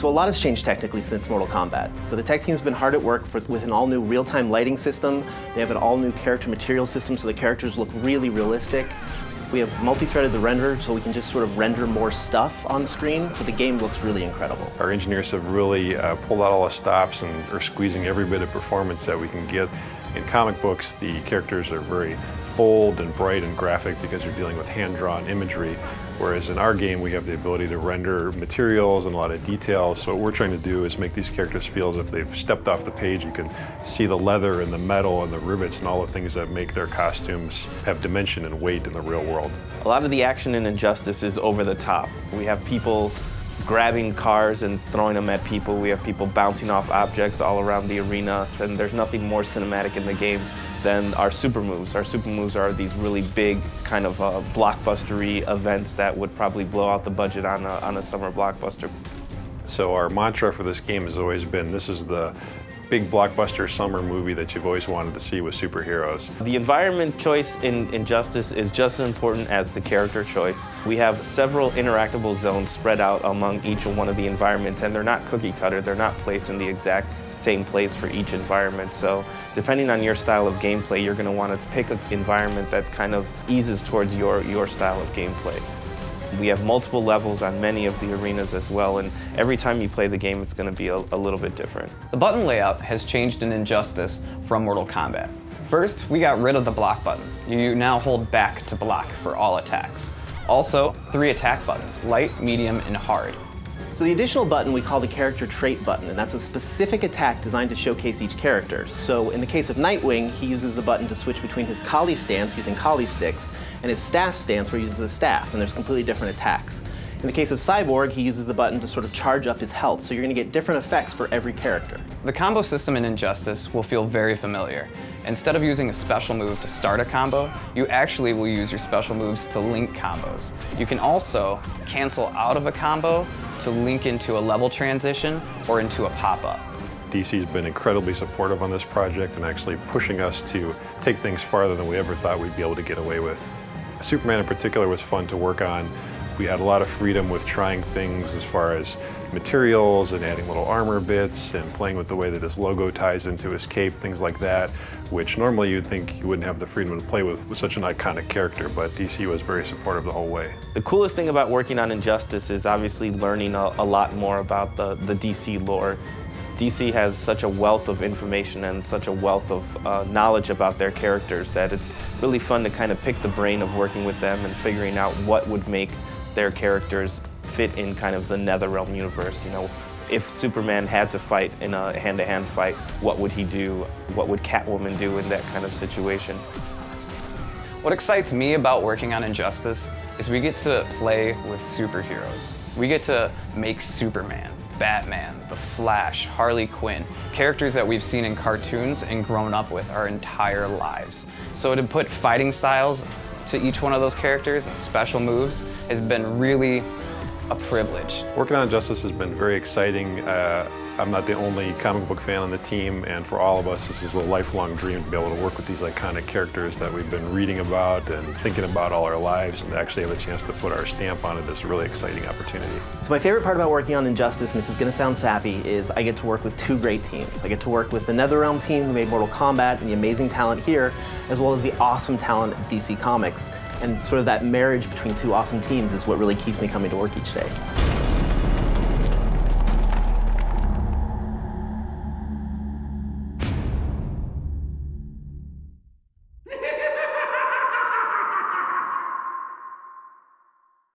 So a lot has changed technically since Mortal Kombat. So the tech team's been hard at work with an all-new real-time lighting system. They have an all-new character material system, so the characters look really realistic. We have multi-threaded the render, so we can just sort of render more stuff on screen, so the game looks really incredible. Our engineers have really pulled out all the stops and are squeezing every bit of performance that we can get. In comic books, the characters are very bold and bright and graphic because you're dealing with hand-drawn imagery, whereas in our game we have the ability to render materials and a lot of details. So what we're trying to do is make these characters feel as if they've stepped off the page. You can see the leather and the metal and the rivets and all the things that make their costumes have dimension and weight in the real world. A lot of the action in Injustice is over the top. We have people grabbing cars and throwing them at people. We have people bouncing off objects all around the arena, and there's nothing more cinematic in the game than our super moves. Our super moves are these really big kind of blockbustery events that would probably blow out the budget on a summer blockbuster. So our mantra for this game has always been, this is the big blockbuster summer movie that you've always wanted to see with superheroes. The environment choice in Injustice is just as important as the character choice. We have several interactable zones spread out among each one of the environments, and they're not cookie cutter. They're not placed in the exact same place for each environment. So depending on your style of gameplay, you're going to want to pick an environment that kind of eases towards your style of gameplay. We have multiple levels on many of the arenas as well, and every time you play the game, it's going to be a little bit different. The button layout has changed in Injustice from Mortal Kombat. First, we got rid of the block button. You now hold back to block for all attacks. Also, 3 attack buttons, light, medium, and hard. So the additional button we call the character trait button, and that's a specific attack designed to showcase each character. So in the case of Nightwing, he uses the button to switch between his collie stance using collie sticks and his staff stance where he uses a staff, and there's completely different attacks. In the case of Cyborg, he uses the button to sort of charge up his health, so you're going to get different effects for every character. The combo system in Injustice will feel very familiar. Instead of using a special move to start a combo, you actually will use your special moves to link combos. You can also cancel out of a combo to link into a level transition or into a pop-up. DC's been incredibly supportive on this project and actually pushing us to take things farther than we ever thought we'd be able to get away with. Superman in particular was fun to work on. We had a lot of freedom with trying things as far as materials and adding little armor bits and playing with the way that his logo ties into his cape, things like that, which normally you'd think you wouldn't have the freedom to play with such an iconic character, but DC was very supportive the whole way. The coolest thing about working on Injustice is obviously learning a lot more about the DC lore. DC has such a wealth of information and such a wealth of knowledge about their characters that it's really fun to kind of pick the brain of working with them and figuring out what would make their characters fit in kind of the NetherRealm universe. You know, if Superman had to fight in a hand-to-hand fight, what would he do? What would Catwoman do in that kind of situation? What excites me about working on Injustice is we get to play with superheroes. We get to make Superman, Batman, The Flash, Harley Quinn, characters that we've seen in cartoons and grown up with our entire lives. So to put fighting styles to each one of those characters and special moves has been really a privilege. Working on Injustice has been very exciting. I'm not the only comic book fan on the team, and for all of us, this is a lifelong dream to be able to work with these iconic characters that we've been reading about and thinking about all our lives, and to actually have a chance to put our stamp on it is a really exciting opportunity. So my favorite part about working on Injustice, and this is going to sound sappy, is I get to work with 2 great teams. I get to work with the NetherRealm team who made Mortal Kombat and the amazing talent here, as well as the awesome talent at DC Comics. And sort of that marriage between 2 awesome teams is what really keeps me coming to work each day.